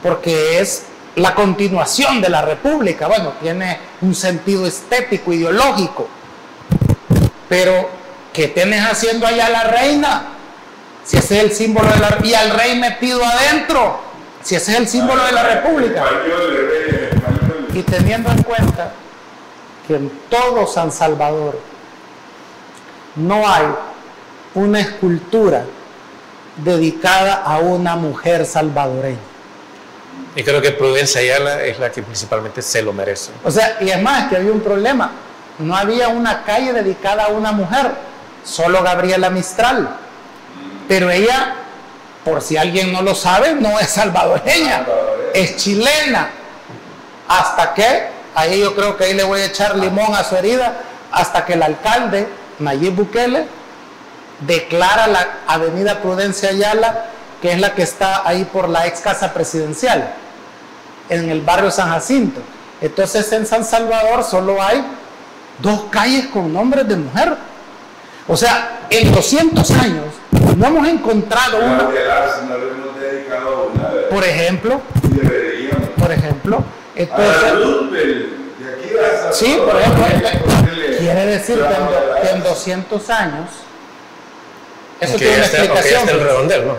porque es la continuación de la república. Bueno, tiene un sentido estético, ideológico. Pero, ¿qué tenés haciendo allá la reina? Si ese es el símbolo de la... Y al rey metido adentro, si ese es el símbolo de la república. Y teniendo en cuenta que en todo San Salvador no hay una escultura dedicada a una mujer salvadoreña. Y creo que Prudencia Ayala es la que principalmente se lo merece. O sea, y es más, que había un problema. No había una calle dedicada a una mujer, solo Gabriela Mistral. Pero ella, por si alguien no lo sabe, no es salvadoreña, es chilena. Hasta que, ahí yo creo que ahí le voy a echar limón a su herida, hasta que el alcalde, Nayib Bukele, declara la avenida Prudencia Ayala, que es la que está ahí por la ex casa presidencial, en el barrio San Jacinto. Entonces en San Salvador solo hay 2 calles con nombres de mujer. O sea, en 200 años no hemos encontrado una. Por ejemplo. Entonces, sí, por ejemplo, quiere decir que en 200 años, eso tiene una explicación. El redondel, ¿no?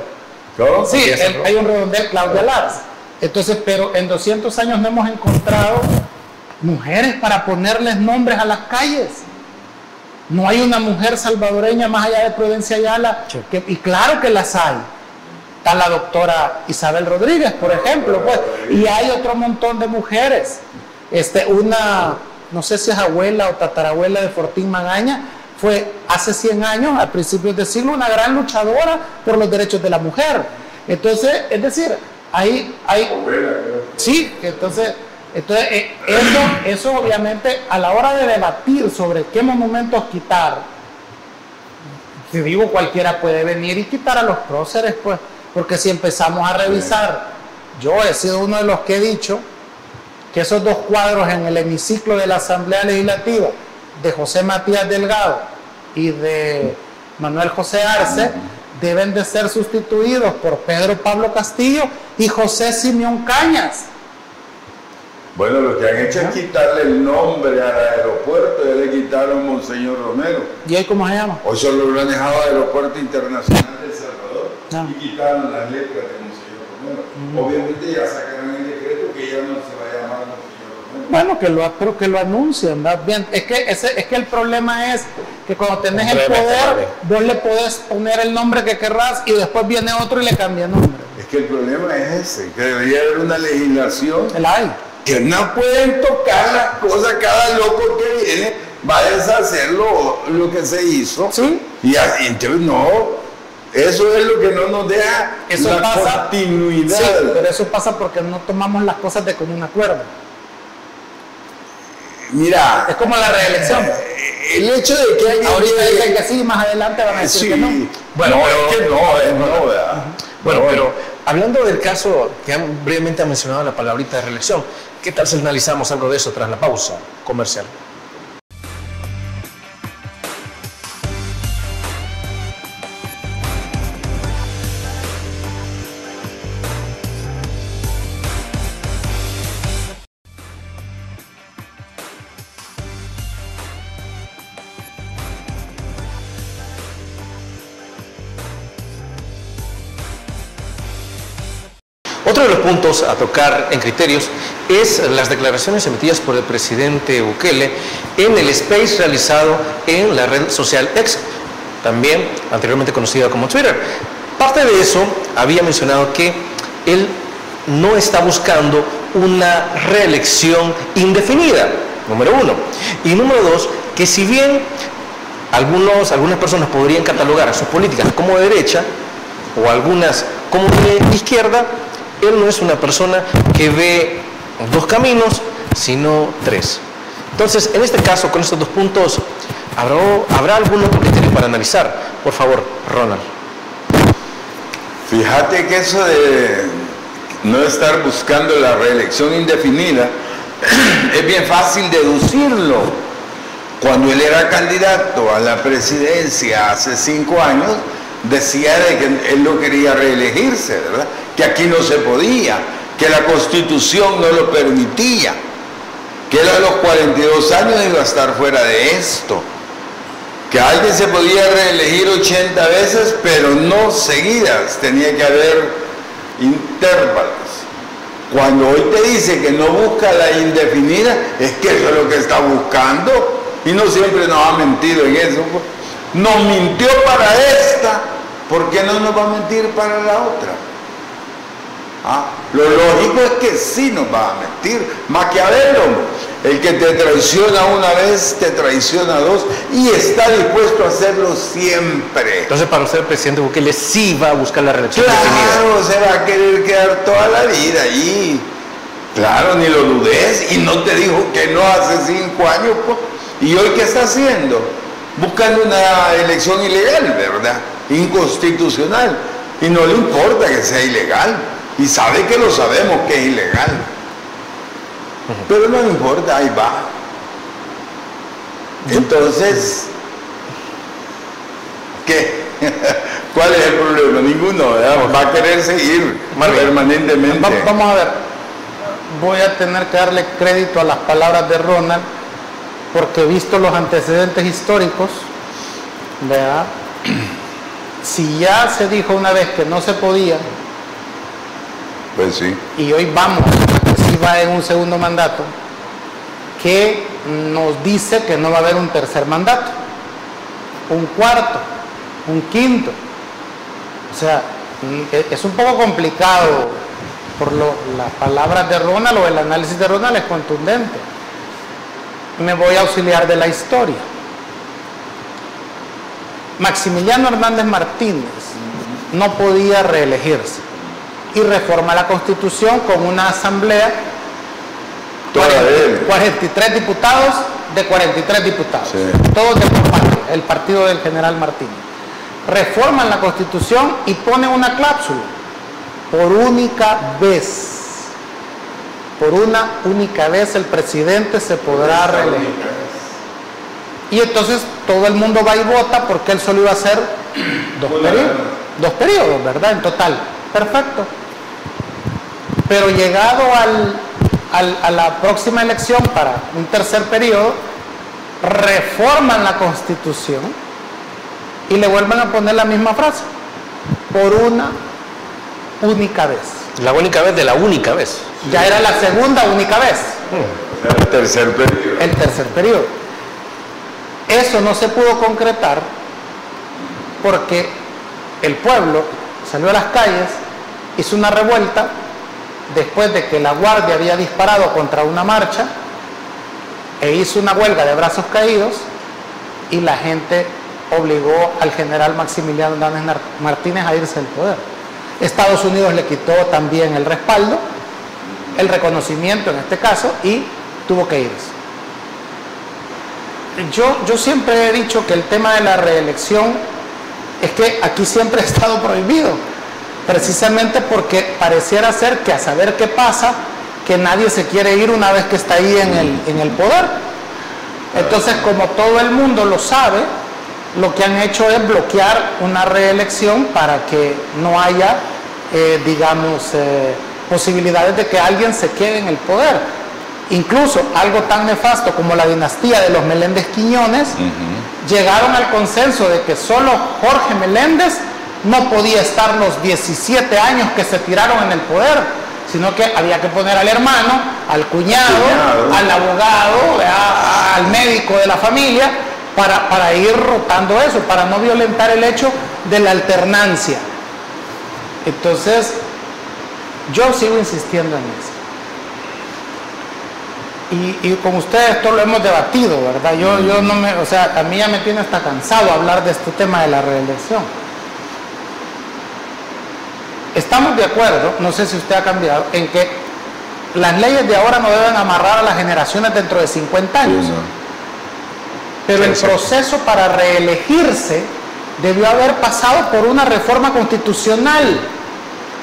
¿Cómo? Sí, hay un redondel, Claudia Lars. Entonces, pero en 200 años no hemos encontrado mujeres para ponerles nombres a las calles. No hay una mujer salvadoreña más allá de Prudencia Ayala, y claro que las hay. Está la doctora Isabel Rodríguez, por ejemplo, pues, y hay otro montón de mujeres. Una, no sé si es abuela o tatarabuela de Fortín Magaña, fue hace 100 años, a principios del siglo, una gran luchadora por los derechos de la mujer. Entonces, es decir, hay sí, entonces eso obviamente a la hora de debatir sobre qué monumentos quitar, si digo cualquiera puede venir y quitar a los próceres, pues, porque si empezamos a revisar, yo he sido uno de los que he dicho que esos 2 cuadros en el hemiciclo de la Asamblea Legislativa de José Matías Delgado y de Manuel José Arce deben de ser sustituidos por Pedro Pablo Castillo y José Simeón Cañas. Bueno, lo que han hecho es quitarle el nombre al aeropuerto, ya le quitaron Monseñor Romero. ¿Y hoy cómo se llama? Hoy solo lo han dejado Aeropuerto Internacional de El Salvador y quitaron las letras de Monseñor Romero. Obviamente ya sacaron el decreto que ya no se va a llamar Monseñor Romero. Bueno, pero que lo anuncien, ¿verdad? Bien, es que el problema es que cuando tenés el poder, vos le podés poner el nombre que querrás y después viene otro y le cambia el nombre. Es que el problema es ese, que debería haber una legislación. El hay. Que no pueden tocar las cosas, cada loco que viene va a deshacer lo que se hizo. ¿Sí? Y entonces no, eso es lo que no nos deja continuidad. Sí, pero eso pasa porque no tomamos las cosas de común acuerdo. Mira, es como la reelección. El hecho de que alguien ahorita dicen que sí, más adelante van a decir que no. Bueno, no, es que no, ¿verdad? Bueno, pero hablando del caso que brevemente ha mencionado la palabrita de reelección, ¿qué tal si analizamos algo de eso tras la pausa comercial? Otro de los puntos a tocar en criterios es las declaraciones emitidas por el presidente Bukele en el space realizado en la red social X, también anteriormente conocida como Twitter. Parte de eso había mencionado que él no está buscando una reelección indefinida, número uno. Y número dos, que si bien algunas personas podrían catalogar a sus políticas como de derecha o algunas como de izquierda, él no es una persona que ve dos caminos, sino tres. Entonces, en este caso, con estos dos puntos, ¿habrá algún otro criterio para analizar? Por favor, Ronald. Fíjate que eso de no estar buscando la reelección indefinida es bien fácil deducirlo. Cuando él era candidato a la presidencia hace 5 años, decía de que él no quería reelegirse, ¿verdad? Que aquí no se podía, que la Constitución no lo permitía, que él a los 42 años iba a estar fuera de esto, que alguien se podía reelegir 80 veces, pero no seguidas, tenía que haber intervalos. Cuando hoy te dice que no busca la indefinida, es que eso es lo que está buscando, y no siempre nos ha mentido en eso. Nos mintió para esta, ¿por qué no nos va a mentir para la otra? Lo lógico es que sí nos va a mentir. Maquiavelo, el que te traiciona una vez, te traiciona dos, y está dispuesto a hacerlo siempre. Entonces, para usted, el presidente Bukele sí va a buscar la reelección indefinida. Claro, se va a querer quedar toda la vida allí. Claro, ni lo dudes, y no te dijo que no hace 5 años, pues. ¿Y hoy qué está haciendo? Buscando una elección ilegal, ¿verdad? Inconstitucional. Y no le importa que sea ilegal. Y sabe que lo sabemos que es ilegal. Pero no le importa, ahí va. Entonces, ¿qué? ¿Cuál es el problema? Ninguno, ¿verdad? Va a querer seguir permanentemente. Vamos a ver. Voy a tener que darle crédito a las palabras de Ronald, porque visto los antecedentes históricos, ¿verdad? Si ya se dijo una vez que no se podía, pues sí. Y hoy vamos, si va en un segundo mandato, que nos dice que no va a haber un tercer mandato, un cuarto, un quinto. O sea, es un poco complicado por las palabras de Ronald, o el análisis de Ronald es contundente. Me voy a auxiliar de la historia. Maximiliano Hernández Martínez no podía reelegirse y reforma la Constitución con una asamblea, 43 diputados de 43 diputados, sí. Todos de por parte, el partido del general Martínez. Reforman la Constitución y ponen una cláusula: por única vez el presidente se podrá reelegir. Y entonces todo el mundo va y vota, porque él solo iba a hacer 2 periodos, ¿verdad? En total. Perfecto. Pero llegado a la próxima elección para un tercer periodo, reforman la Constitución y le vuelven a poner la misma frase: por una única vez. La única vez de la única vez. Ya era la segunda única vez. El tercer periodo. El tercer periodo. Eso no se pudo concretar porque el pueblo salió a las calles, hizo una revuelta después de que la Guardia había disparado contra una marcha, e hizo una huelga de brazos caídos, y la gente obligó al general Maximiliano Hernández Martínez a irse del poder. Estados Unidos le quitó también el respaldo, el reconocimiento en este caso, y tuvo que irse. Yo siempre he dicho que el tema de la reelección es que aquí siempre ha estado prohibido, precisamente porque pareciera ser que, a saber qué pasa, que nadie se quiere ir una vez que está ahí en el poder. Entonces, como todo el mundo lo sabe, lo que han hecho es bloquear una reelección para que no haya, posibilidades de que alguien se quede en el poder. Incluso algo tan nefasto como la dinastía de los Meléndez Quiñones, llegaron al consenso de que solo Jorge Meléndez no podía estar los 17 años que se tiraron en el poder, sino que había que poner al hermano, al cuñado, al abogado, al médico de la familia, para ir rotando eso, para no violentar el hecho de la alternancia. Entonces, yo sigo insistiendo en eso. Y con ustedes esto lo hemos debatido, ¿verdad? Yo no me, o sea, a mí ya me tiene hasta cansado hablar de este tema de la reelección. Estamos de acuerdo, no sé si usted ha cambiado, en que las leyes de ahora no deben amarrar a las generaciones dentro de 50 años. Pero el proceso para reelegirse debió haber pasado por una reforma constitucional.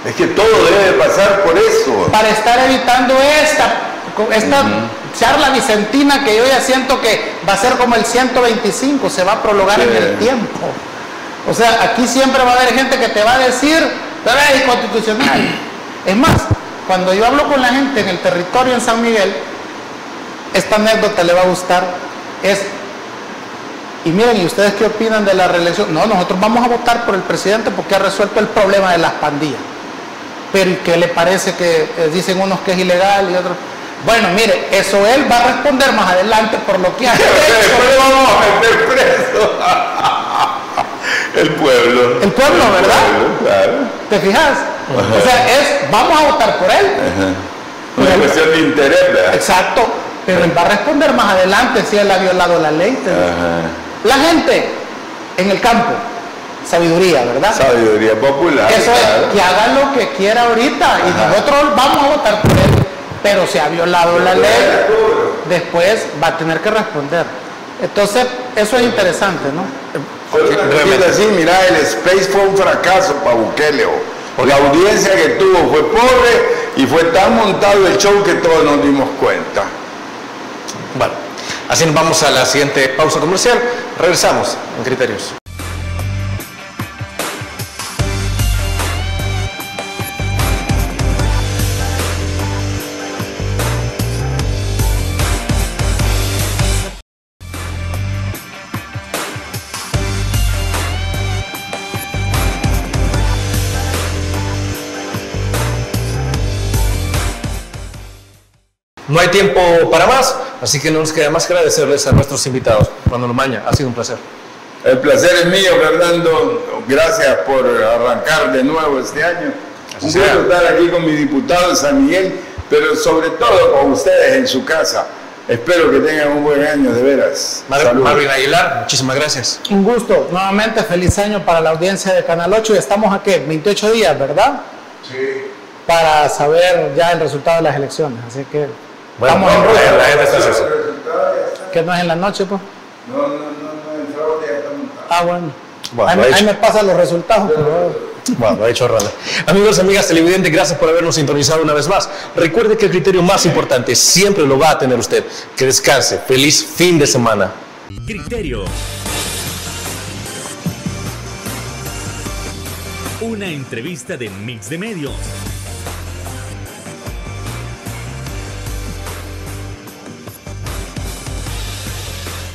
Es que todo debe pasar por eso. Para estar evitando esta charla vicentina que yo ya siento que va a ser como el 125, se va a prolongar en el tiempo. O sea, aquí siempre va a haber gente que te va a decir, pero es inconstitucional. Es más, cuando yo hablo con la gente en el territorio en San Miguel, esta anécdota le va a gustar, y miren, ¿y ustedes qué opinan de la reelección? No, nosotros vamos a votar por el presidente porque ha resuelto el problema de las pandillas. Pero ¿y qué le parece que dicen unos que es ilegal y otros? Bueno, mire, eso él va a responder más adelante por lo que ha hecho. Después vamos a meter preso. El pueblo. El pueblo, ¿verdad? El pueblo, claro. ¿Te fijas? O sea, vamos a votar por él. Una cuestión de interés, ¿verdad? Exacto. Pero él va a responder más adelante si él ha violado la ley. La gente en el campo, sabiduría, ¿verdad? Sabiduría popular. Eso claro. es, que haga lo que quiera ahorita y nosotros vamos a votar por él. Pero si ha violado la ley, después va a tener que responder. Entonces, eso es interesante, ¿no? Así, mira, el Space fue un fracaso para Bukele. La audiencia que tuvo fue pobre y fue tan montado el show que todos nos dimos cuenta. Bueno, así nos vamos a la siguiente pausa comercial. Regresamos en Criterios. No hay tiempo para más, así que no nos queda más que agradecerles a nuestros invitados. Juan Olomaña, ha sido un placer. El placer es mío, Fernando. Gracias por arrancar de nuevo este año. Un gusto estar aquí con mi diputado de San Miguel, pero sobre todo con ustedes en su casa. Espero que tengan un buen año, de veras. Marvin Aguilar, muchísimas gracias. Un gusto. Nuevamente, feliz año para la audiencia de Canal 8. Y estamos aquí 28 días, ¿verdad? Sí. Para saber ya el resultado de las elecciones. Así que bueno, estamos en ruta. ¿Que no es en la noche, pues? No, en fraude ya está montado. Ah, bueno. Ahí me pasan los resultados, por favor. Bueno, lo ha hecho Rana. Amigos, amigas televidentes, gracias por habernos sintonizado una vez más. Recuerde que el criterio más importante siempre lo va a tener usted. Que descanse. Feliz fin de semana. Criterio. Una entrevista de Mix de Medios.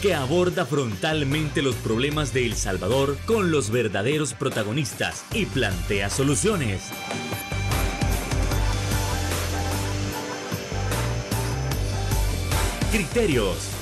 Que aborda frontalmente los problemas de El Salvador con los verdaderos protagonistas y plantea soluciones. Criterios.